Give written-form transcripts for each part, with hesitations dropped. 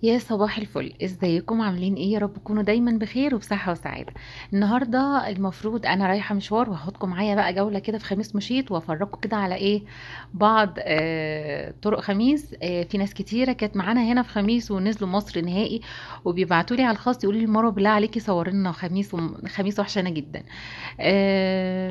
يا صباح الفل، ازيكم عاملين ايه؟ يا رب تكونوا دايما بخير وبصحة وسعادة. النهاردة المفروض انا رايحة مشوار وهاخدكم معايا بقى جولة كده في خميس مشيط وافرجكم كده على ايه بعض طرق خميس. في ناس كتيرة كانت معانا هنا في خميس ونزلوا مصر نهائي وبيبعتوا لي على الخاص يقولوا لي مروه بالله عليكي صوري لنا خميس خميس وحشانة جدا.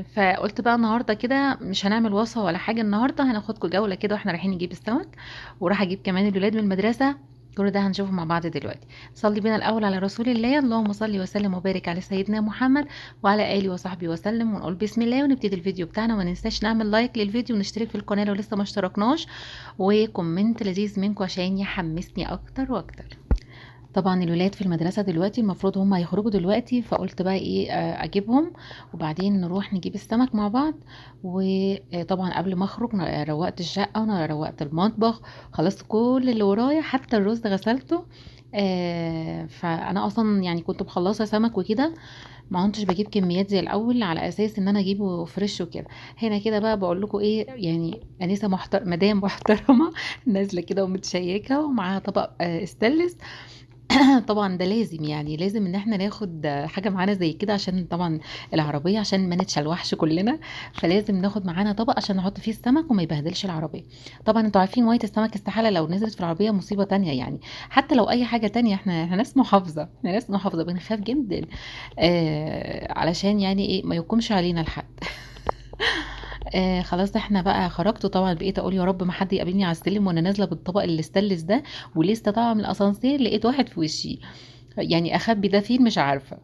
فقلت بقى النهارده كده مش هنعمل وصفة ولا حاجة، النهارده هناخدكم جولة كده واحنا رايحين نجيب السمك، وراح اجيب كمان الولاد من المدرسة. كل ده هنشوفه مع بعض دلوقتي. صلي بينا الأول على رسول الله، اللهم صل وسلم وبارك على سيدنا محمد وعلى آله وصحبه وسلم، ونقول بسم الله ونبتدي الفيديو بتاعنا. وما ننساش نعمل لايك للفيديو ونشترك في القناة لو لسه ما اشتركناش، وكومنت لذيذ منكم عشان يحمسني أكتر وأكتر. طبعا الولاد في المدرسة دلوقتي المفروض هم هيخرجوا دلوقتي، فقلت بقى ايه اجيبهم وبعدين نروح نجيب السمك مع بعض. وطبعا قبل ما اخرج روقت الشقة وانا روقت المطبخ، خلصت كل اللي ورايا حتى الرز غسلته. فانا اصلا يعني كنت مخلصه سمك وكده، ما كنتش بجيب كميات زي الاول على اساس ان انا اجيبه فريش وكده. هنا كده بقى بقول لكم ايه، يعني انسه مدام محترمه نازله كده ومتشيكه ومعاها طبق استانلس. طبعا ده لازم، يعني لازم ان احنا ناخد حاجه معانا زي كده عشان طبعا العربيه، عشان ما نتشلوحش كلنا. فلازم ناخد معانا طبق عشان نحط فيه السمك وما يبهدلش العربيه. طبعا انتوا عارفين ميه السمك استحاله لو نزلت في العربيه مصيبه تانية يعني. حتى لو اي حاجه تانية احنا ناس محافظه، احنا ناس محافظه بنخاف جدا. علشان يعني ايه ما يقومش علينا الحد. خلاص احنا بقى خرجت، طبعا بقيت اقول يا رب ما حد يقابلني على السلم وانا نازله بالطبق اللي استلس ده. ولسه طالعه من الاسانسير لقيت واحد في وشي، يعني اخبي ده فين مش عارفه.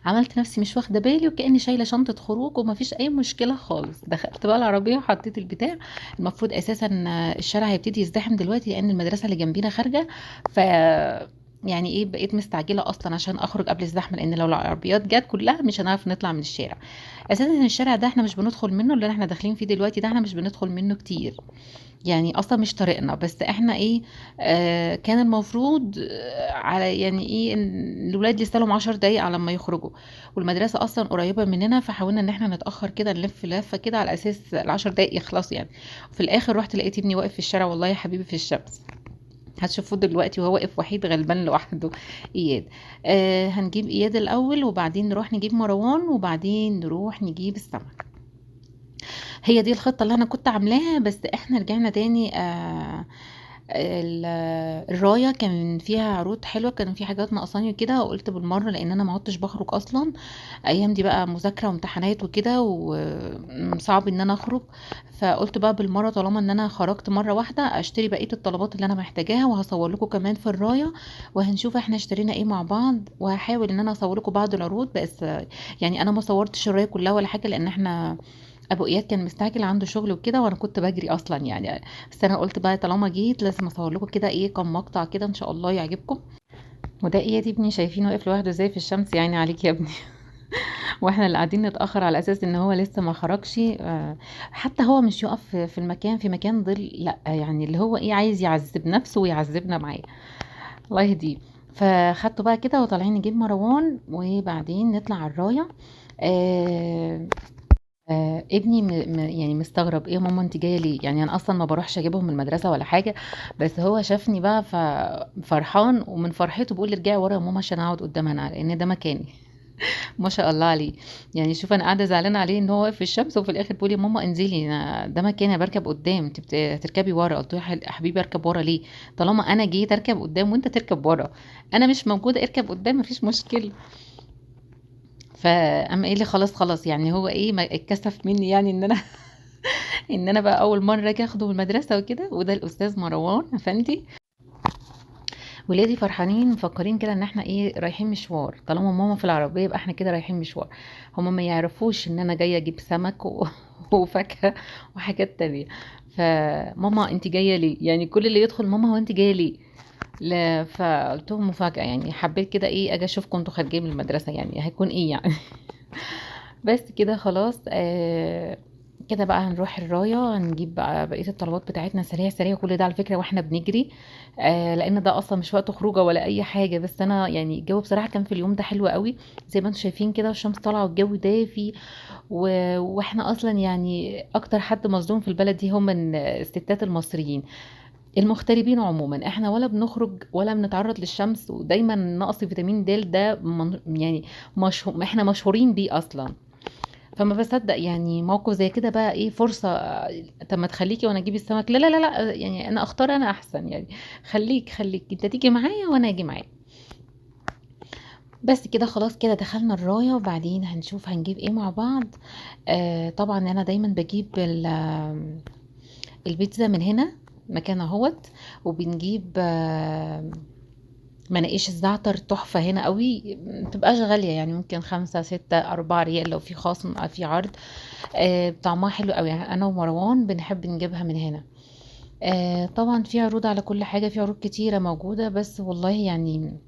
عملت نفسي مش واخده بالي وكاني شايله شنطه خروج ومفيش اي مشكله خالص. دخلت بقى العربيه وحطيت البتاع. المفروض اساسا الشارع هيبتدي يزدحم دلوقتي لان المدرسه اللي جنبينا خارجه. ف يعني ايه بقيت مستعجله اصلا عشان اخرج قبل الزحمه، لان لو العربيات جت كلها مش هنعرف نطلع من الشارع. اساسا الشارع ده احنا مش بندخل منه، اللي احنا داخلين فيه دلوقتي ده احنا مش بندخل منه كتير، يعني اصلا مش طريقنا. بس احنا ايه، كان المفروض على يعني ايه إن الولاد لسه لهم 10 دقايق على ما يخرجوا، والمدرسه اصلا قريبه مننا، فحاولنا ان احنا نتاخر كده نلف لفه كده على اساس العشر دقايق يخلصوا يعني. وفي الاخر رحت لقيت ابني واقف في الشارع، والله يا حبيبي في الشمس. هتشوفوه دلوقتي وهو واقف وحيد غلبان لوحده. اياد. هنجيب اياد الاول وبعدين نروح نجيب مروان وبعدين نروح نجيب السمك. هي دي الخطة اللي أنا كنت عاملاها، بس إحنا رجعنا تاني. الراية كان فيها عروض حلوة، كان في حاجات ناقصاني وكده، وقلت بالمرة لأن أنا ما عدتش بخرج أصلا أيام دي بقى مذاكرة وامتحانات وكده وصعب إن أنا أخرج. فقلت بقى بالمرة طالما إن أنا خرجت مرة واحدة أشتري بقية الطلبات اللي أنا محتاجاها، وهصور لكم كمان في الراية وهنشوف إحنا اشترينا إيه مع بعض، وهحاول إن أنا أصور لكم بعض العروض بس. يعني أنا ما صورتش الراية كلها ولا حاجة لأن إحنا ابو اياد كان مستعجل عنده شغل وكده وانا كنت بجري اصلا يعني. بس انا قلت بقى طالما جيت لازم اصور لكم كده ايه كام مقطع كده ان شاء الله يعجبكم. وده اياد ابني شايفينه واقف لوحده ازاي في الشمس، يعني عليك يا ابني. واحنا اللي قاعدين نتاخر على اساس ان هو لسه ما خرجش. حتى هو مش يقف في المكان في مكان ظل، لا يعني اللي هو ايه عايز يعذب نفسه ويعذبنا معاه. الله يهديه. فخدته بقى كده وطالعين نجيب مروان وبعدين نطلع على الرايه. آه ابني يعني مستغرب ايه يا ماما انت جايه ليه، يعني انا اصلا ما بروحش اجيبهم من المدرسه ولا حاجه. بس هو شافني بقى ففرحان، ومن فرحته بيقول لي ارجعي ورا يا ماما عشان اقعد قدام انا لان ده مكاني. ما شاء الله عليه. يعني شوف انا قاعده زعلانه عليه ان هو واقف في الشمس وفي الاخر بيقول لي ماما انزلي ده مكاني، أنا بركب قدام انت هتركبي ورا. قلت له يا حبيبي اركب ورا ليه طالما انا جيت اركب قدام وانت تركب ورا؟ انا مش موجوده اركب قدام مفيش مشكله. فاما قال لي خلاص خلاص، يعني هو ايه ما اتكسف مني يعني ان انا ان انا بقى اول مره اجي اخده من المدرسه وكده. وده الاستاذ مروان افندي. ولادي فرحانين مفكرين كده ان احنا ايه رايحين مشوار، طالما ماما في العربيه يبقى احنا كده رايحين مشوار. هما ما يعرفوش ان انا جايه اجيب سمك وفاكهه وحاجات تانية. فماما انت جايه ليه، يعني كل اللي يدخل ماما هو انت جايه ليه. لا فقلت لهم مفاجاه، يعني حبيت كده ايه اجي اشوفكم انتوا خارجين من المدرسه، يعني هيكون ايه يعني. بس كده خلاص. كده بقى هنروح الراية هنجيب بقى بقية الطلبات بتاعتنا سريع سريع، كل ده على فكرة واحنا بنجري. لان ده اصلا مش وقت خروجه ولا اي حاجة، بس انا يعني الجو بصراحة كان في اليوم ده حلو قوي. زي ما انتم شايفين كده الشمس طالعة والجو دافي. واحنا اصلا يعني اكتر حد مظلوم في البلد دي هم الستات المصريين. المغتربين عموما احنا ولا بنخرج ولا بنتعرض للشمس، ودايما نقص فيتامين د ده يعني احنا مشهورين بيه اصلا. فما بصدق يعني موقف زي كده بقى ايه فرصة، طب ما تخليكي وانا اجيب السمك، لا لا لا لا، يعني انا اختار انا احسن يعني. خليك انت تيجي معايا وانا اجي معاك. بس كده خلاص، كده دخلنا الراية، وبعدين هنشوف هنجيب ايه مع بعض. طبعا انا دايما بجيب البيتزا من هنا مكان اهوت. وبنجيب مناقيش الزعتر تحفة هنا قوي، متبقاش غالية يعني، ممكن 5 6 4 ريال لو في خصم أو في عرض. طعمها حلو قوي يعني، انا ومروان بنحب نجيبها من هنا. طبعا في عروض على كل حاجة، في عروض كتيرة موجودة، بس والله يعني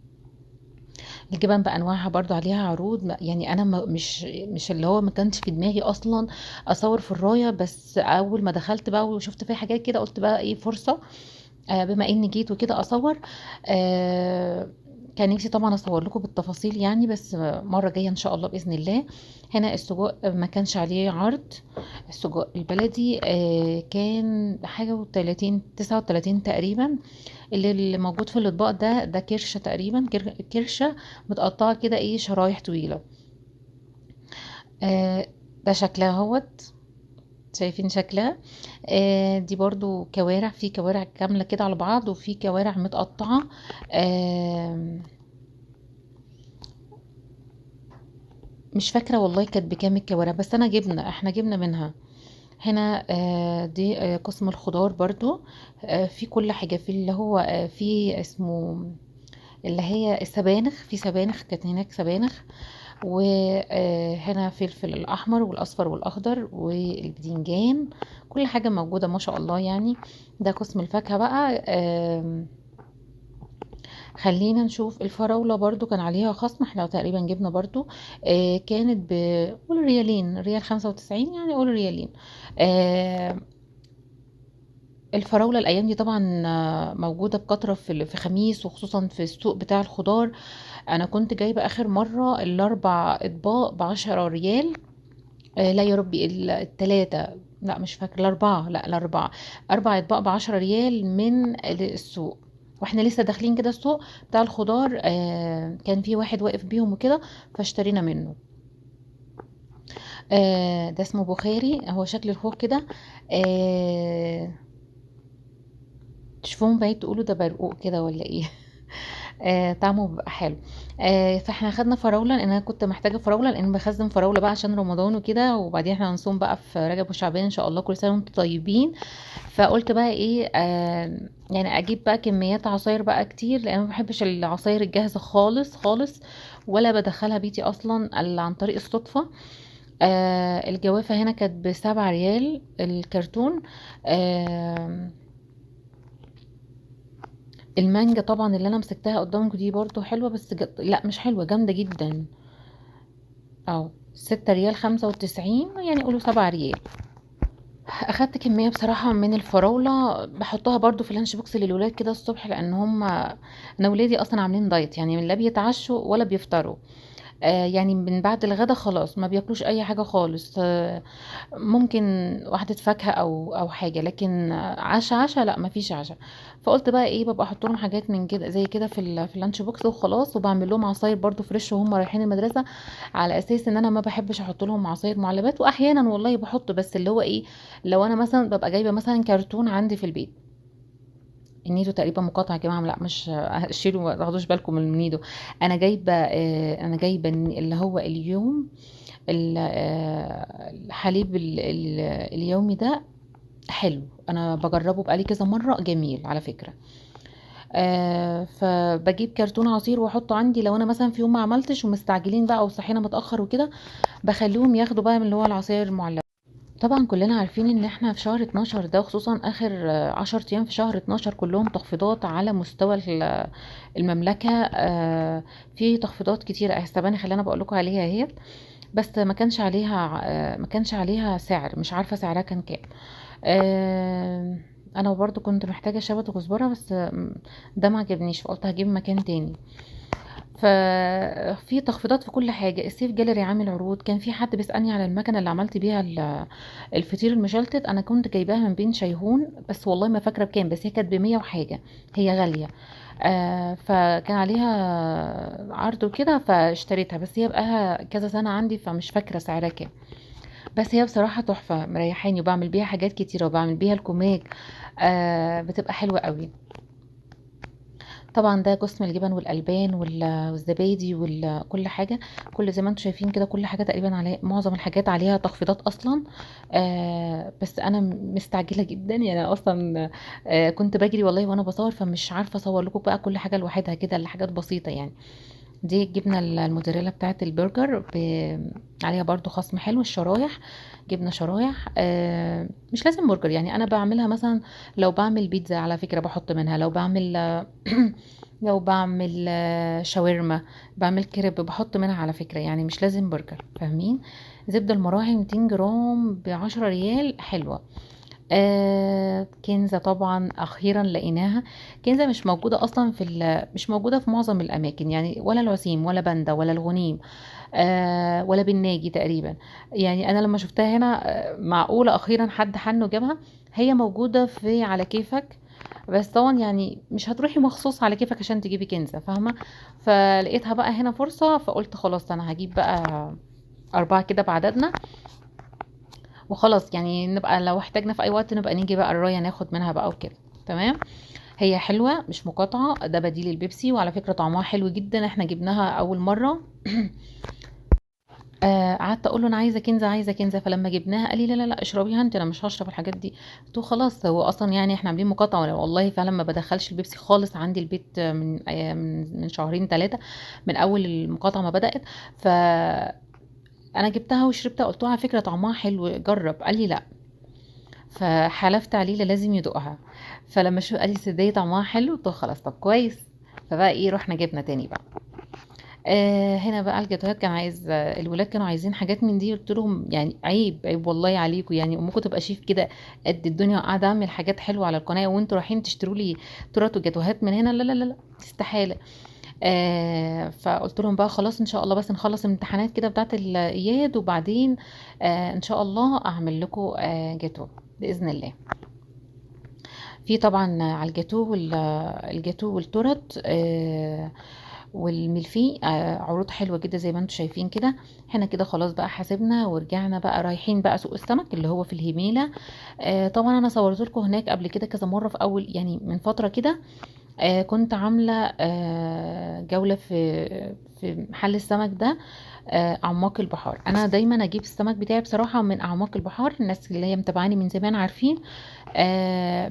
الجبن بأنواعها برضو عليها عروض. يعني انا مش اللي هو ما كانش في دماغي اصلا اصور في الراية، بس اول ما دخلت بقى وشفت فيها حاجات كده قلت بقى ايه فرصة. بما اني جيت وكده اصور. آه، كان نفسي طبعا اصور لكم بالتفاصيل يعني، بس مرة جاية ان شاء الله بإذن الله. هنا السجق ما كانش عليه عرض. السجق البلدي كان حاجة و30 39 تقريبا. اللي موجود في الاطباق ده كرشة تقريبا، كرشة متقطعة كده ايه شرايح طويلة. آه، ده شكلها اهوت، شايفين شكلها. دي برضو كوارع، في كوارع كاملة كده على بعض، وفي كوارع متقطعة. آه مش فاكرة والله كانت بكام الكوارع، بس احنا جبنا منها. هنا دي قسم الخضار برضو. في كل حاجة، في اللي هو في اسمه اللي هي السبانخ، في سبانخ كانت هناك سبانخ. وهنا فلفل الأحمر والأصفر والأخضر والبدنجان، كل حاجة موجودة ما شاء الله يعني. ده قسم الفاكهة بقى. خلينا نشوف الفراولة برضو كان عليها خصم، احنا تقريبا جبنا برضو. كانت قول ريالين، ريال 95 يعني، قول ريالين. آه، الفراولة الأيام دي طبعا موجودة بكثرة في خميس، وخصوصا في السوق بتاع الخضار. أنا كنت جايبة آخر مرة ال4 أطباق ب10 ريال. لا يا ربي، التلاتة، لا مش فاكرة، الأربعة، لا الأربعة. 4 أطباق ب10 ريال من السوق. واحنا لسه داخلين كده السوق بتاع الخضار، كان في واحد واقف بيهم وكده، فاشترينا منه. ده اسمه بخاري، هو شكل الخوخ كده. آه تشوفوهم بعيد تقولوا ده برقوق كده ولا ايه؟ طعمه بيبقى حلو. فاحنا خدنا فراوله، لان انا كنت محتاجه فراوله، لان بخزن فراوله بقى عشان رمضان وكده، وبعدين احنا هنصوم بقى في رجب وشعبان ان شاء الله، كل سنه وانتم طيبين. فقلت بقى ايه يعني اجيب بقى كميات عصاير بقى كتير، لان ما بحبش العصاير الجاهزه خالص خالص، ولا بدخلها بيتي اصلا الا عن طريق الصدفه. الجوافه هنا كانت ب7 ريال الكرتون. آه المانجا طبعا اللي انا مسكتها قدامكم دي برضو حلوة، بس لا مش حلوة، جامدة جدا. او 6 ريال 95، يعني قولوا 7 ريال. اخدت كمية بصراحة من الفراولة، بحطها برضو في اللانش بوكس للولاد كده الصبح، لان هم انا ولادي اصلا عاملين دايت يعني، لا بيتعشوا ولا بيفطروا. يعني من بعد الغدا خلاص ما بياكلوش اي حاجة خالص. ممكن واحدة فاكهة او حاجة، لكن عشا لا ما فيش عشا. فقلت بقى ايه، ببقى احط لهم حاجات من كده زي كده في اللانش بوكس وخلاص، وبعمل لهم عصاير برضو فريش وهم رايحين المدرسة، على اساس ان انا ما بحبش احط لهم عصاير معلبات. واحيانا والله بحط، بس اللي هو ايه، لو انا مثلا ببقى جايبة مثلا كرتون عندي في البيت. النيدو تقريبا مقاطعة يا جماعة، لا مش شيلوا، ما تاخدوش بالكم من النيدو. انا جايبة اللي هو اليوم الحليب اليومي ده حلو، انا بجربه بقالي كذا مرة، جميل على فكرة. فبجيب كرتون عصير واحطه عندي، لو انا مثلا في يوم ما عملتش ومستعجلين بقى وصحينا متأخر وكده، بخليهم ياخدوا بقى من اللي هو العصير المعلب. طبعا كلنا عارفين ان احنا في شهر 12 ده، خصوصا اخر 10 ايام في شهر 12 كلهم تخفيضات على مستوى المملكة. في تخفيضات كتيرة، احسباني خلينا بقول لكم عليها اهي. بس ما كانش عليها سعر، مش عارفة سعرها كان كام. انا برضو كنت محتاجة شبت وكزبرة، بس ده ما عجبنيش، فقلت هجيب مكان تاني. ففي تخفيضات في كل حاجة. السيف جاليري عامل عروض. كان في حد بيسألني على المكنة اللي عملت بيها الفطير المشلتت، انا كنت جايباها من بين شيهون، بس والله ما فاكرة بكام، بس هي كانت ب100 وحاجة، هي غالية. فكان عليها عرض وكده فاشتريتها، بس هي بقاها كذا سنة عندي فمش فاكرة سعرها كام. بس هي بصراحة تحفة مريحاني، وبعمل بيها حاجات كتيرة، وبعمل بيها الكوماج. بتبقى حلوة قوي. طبعا ده قسم الجبن والألبان والزبادي وكل حاجة. كل زي ما انتم شايفين كده، كل حاجة تقريبا عليها، معظم الحاجات عليها تخفيضات أصلا. بس أنا مستعجلة جدا يعني، أنا أصلا كنت بجري والله وأنا بصور، فمش عارفة أصور لكم بقى كل حاجة لوحدها كده، الحاجات بسيطة يعني. دي الجبنة الموتزاريلا بتاعت البرجر عليها برضو خصم حلو. الشرايح، جبنة شرايح. مش لازم برجر يعني، انا بعملها مثلا لو بعمل بيتزا على فكرة بحط منها، لو بعمل لو بعمل شاورما، بعمل كريب بحط منها على فكرة يعني، مش لازم برجر، فاهمين؟ زبدة المراعي 200 جرام ب10 ريال، حلوة. كنزة طبعا اخيرا لقيناها. كنزة مش موجودة اصلا مش موجودة في معظم الاماكن يعني، ولا الوسيم ولا بندا ولا الغنيم، ولا بالناجي تقريبا. يعني انا لما شفتها هنا، معقولة اخيرا حد حن وجابها. هي موجودة في على كيفك، بس طبعا يعني مش هتروحي مخصوص على كيفك عشان تجيبي كنزة، فاهمة؟ فلقيتها بقى هنا فرصة، فقلت خلاص انا هجيب بقى 4 كده بعددنا، وخلاص يعني نبقى لو احتاجنا في اي وقت نبقى نيجي بقى الراية ناخد منها بقى وكده. تمام. هي حلوة مش مقاطعة، ده بديل البيبسي، وعلى فكرة طعمها حلو جدا. احنا جبناها اول مرة. قعدت اقول له انا عايزه كنزه عايزه كنزه، فلما جبناها قال لي لا لا لا اشربيها انت، انا مش هشرب الحاجات دي. قلت له خلاص، هو اصلا يعني احنا عاملين مقاطعه، والله فعلا ما بدخلش البيبسي خالص عندي البيت من شهرين 3، من اول المقاطعه ما بدات. ف انا جبتها وشربتها، قلت له على فكره طعمها حلو جرب، قال لي لا. فحلفت عليه لازم يدوقها. فلما شو قال لي صدقني طعمها حلو، قلت له خلاص طب كويس. فبقى ايه، رحنا جبنا تاني بقى. هنا بقى الجاتوهات، كان عايز الولاد كانوا عايزين حاجات من دي، قلت لهم يعني عيب عيب والله عليكم، يعني امكم تبقى شيف كده قد الدنيا، وقاعده اعمل حاجات حلوه على القناه، وانتوا رايحين تشتروا لي تورت وجاتوهات من هنا؟ لا لا لا لا، استحاله. فقلت لهم بقى خلاص ان شاء الله بس نخلص الامتحانات كده بتاعت الاياد، وبعدين ان شاء الله اعمل لكم جاتوه باذن الله. في طبعا على الجاتوه والتورت والملفي عروض حلوة جدا زي ما انتم شايفين كده. احنا كده خلاص بقى حاسبنا ورجعنا بقى رايحين بقى سوق السمك اللي هو في الهميلة. طبعا انا صورت لكم هناك قبل كده كذا مرة، في اول يعني من فترة كده كنت عاملة جولة في محل السمك ده. اعماق البحار، انا دايما اجيب السمك بتاعي بصراحة من اعماق البحار، الناس اللي هي متابعاني من زمان عارفين.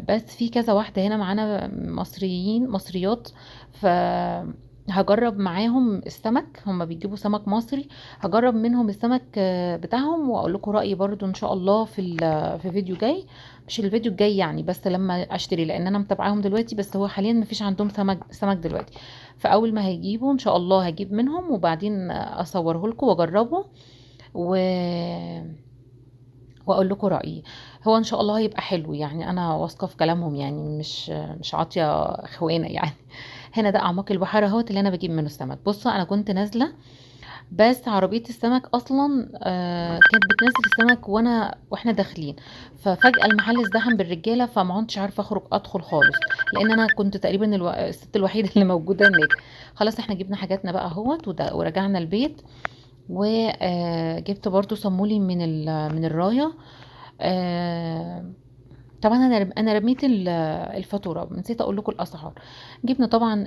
بس في كذا واحدة هنا معانا مصريين مصريات، ف هجرب معاهم السمك، هم بيجيبوا سمك مصري. هجرب منهم السمك بتاعهم، واقول لكم رأيي برضو ان شاء الله في فيديو جاي. مش الفيديو الجاي يعني، بس لما اشتري، لان انا متابعاهم دلوقتي بس هو حاليا مفيش عندهم سمك دلوقتي. فاول ما هيجيبوا ان شاء الله هجيب منهم، وبعدين اصوره لكم واجربه و... واقول لكم رايي. هو ان شاء الله هيبقى حلو يعني، انا واثقه في كلامهم يعني، مش عاطيه خوانه يعني. هنا ده اعماق البحر اهوت اللي انا بجيب منه السمك. بصوا انا كنت نازله، بس عربيه السمك اصلا كانت بتنزل السمك واحنا داخلين. ففجاه المحل ازدحم بالرجاله، فما كنتش عارفه ادخل خالص، لان انا كنت تقريبا الست الوحيده اللي موجوده هناك. خلاص احنا جبنا حاجاتنا بقى اهوت ورجعنا البيت. وجبت برضو صمولي من الرايه. آه طبعا انا رميت الفاتوره، نسيت اقول لكم الاسعار. جبنا طبعا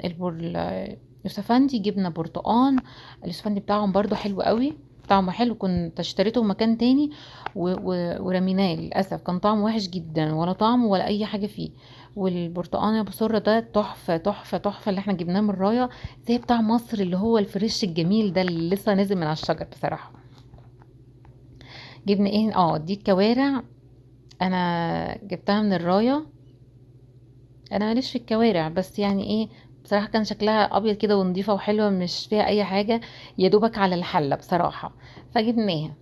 يوسفندي، جبنا برتقان. اليوسفندي بتاعهم برضو حلو قوي، طعمه حلو، كنت اشتريته مكان تاني ورميناه للاسف، كان طعمه وحش جدا، ولا طعم ولا اي حاجه فيه. والبرتقان يا بصرة ده تحفه تحفه تحفه، اللي احنا جبناه من رايه، زي بتاع مصر اللي هو الفريش الجميل ده اللي لسه نازل من على الشجر بصراحه. جبنا ايه، دي الكوارع. انا جبتها من الرايه. انا ماليش في الكوارع، بس يعني ايه، بصراحة كان شكلها ابيض كده ونضيفة وحلوة، مش فيها اي حاجة، يا دوبك على الحلة بصراحة، فجبناها.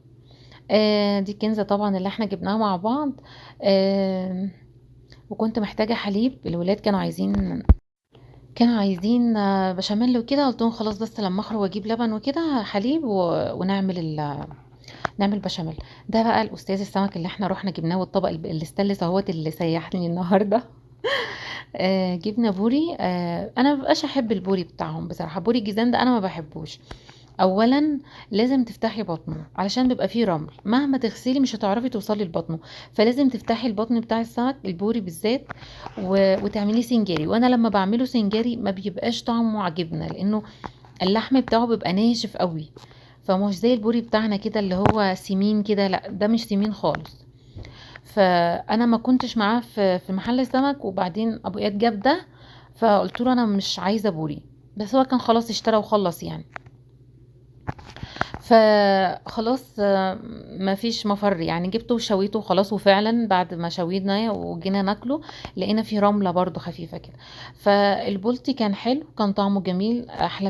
دي كنزة طبعا اللي احنا جبناها مع بعض. آه وكنت محتاجة حليب، الولاد كانوا عايزين كانوا عايزين بشاميل وكده، قلت لهم خلاص بس لما اخرج واجيب لبن وكده حليب ونعمل نعمل بشاميل. ده بقى الاستاذ السمك اللي احنا رحنا جبناه، والطبق الاستانلس اهوت اللي سيحني النهارده. جبنا بوري. انا مبقاش احب البوري بتاعهم بصراحه، بوري الجيزان ده انا ما بحبوش. اولا لازم تفتحي بطنه علشان بيبقى فيه رمل، مهما تغسلي مش هتعرفي توصلي لبطنه، فلازم تفتحي البطن بتاع السمك البوري بالذات وتعمليه سنجاري. وانا لما بعمله سنجاري ما بيبقاش طعمه عاجبنا، لانه اللحم بتاعه بيبقى ناشف قوي، فمش زي البوري بتاعنا كده اللي هو سمين كده، لا ده مش سمين خالص. فانا ما كنتش معاه في محل السمك، وبعدين ابو اياد جاب ده، فقلت له انا مش عايزه بوري، بس هو كان خلاص اشترى وخلص يعني. فخلاص ما فيش مفر يعني، جبته وشويته وخلاص. وفعلا بعد ما شوينا وجينا ناكله لقينا فيه رملة برضو خفيفة كده. فالبولتي كان حلو، كان طعمه جميل، احلى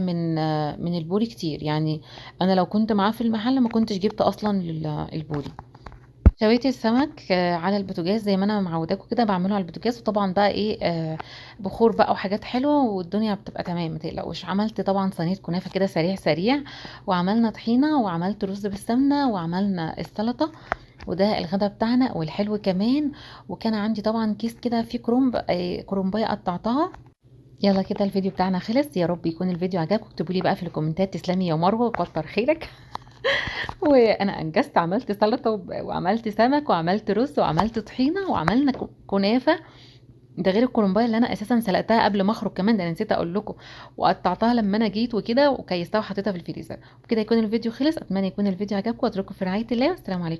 من البوري كتير يعني. انا لو كنت معاه في المحل ما كنتش جبت اصلا البوري. شويت السمك على البوتاجاز زي ما انا معوداكم كده، بعمله على البوتاجاز، وطبعا بقى ايه بخور بقى وحاجات حلوه، والدنيا بتبقى تمام ما تقلقوش. عملت طبعا صينيه كنافه كده سريع سريع، وعملنا طحينه، وعملت رز بالسمنه، وعملنا السلطه، وده الغدا بتاعنا والحلو كمان. وكان عندي طبعا كيس كده فيه كرنب، كرنبايه قطعتها. يلا كده الفيديو بتاعنا خلص، يا رب يكون الفيديو عجبكم. اكتبوا لي بقى في الكومنتات تسلمي يا مروه وكتر خيرك. وانا انجزت، عملت سلطه وعملت سمك وعملت رز وعملت طحينه وعملنا كنافه. ده غير الكرنبايه اللي انا اساسا سلقتها قبل ما اخرج كمان، ده انا نسيت اقول لكم. وقطعتها لما انا جيت وكده، وكيستها وحطيتها في الفريزر. وبكده يكون الفيديو خلص. اتمنى يكون الفيديو عجبكم، واترككم في رعايه الله، والسلام عليكم.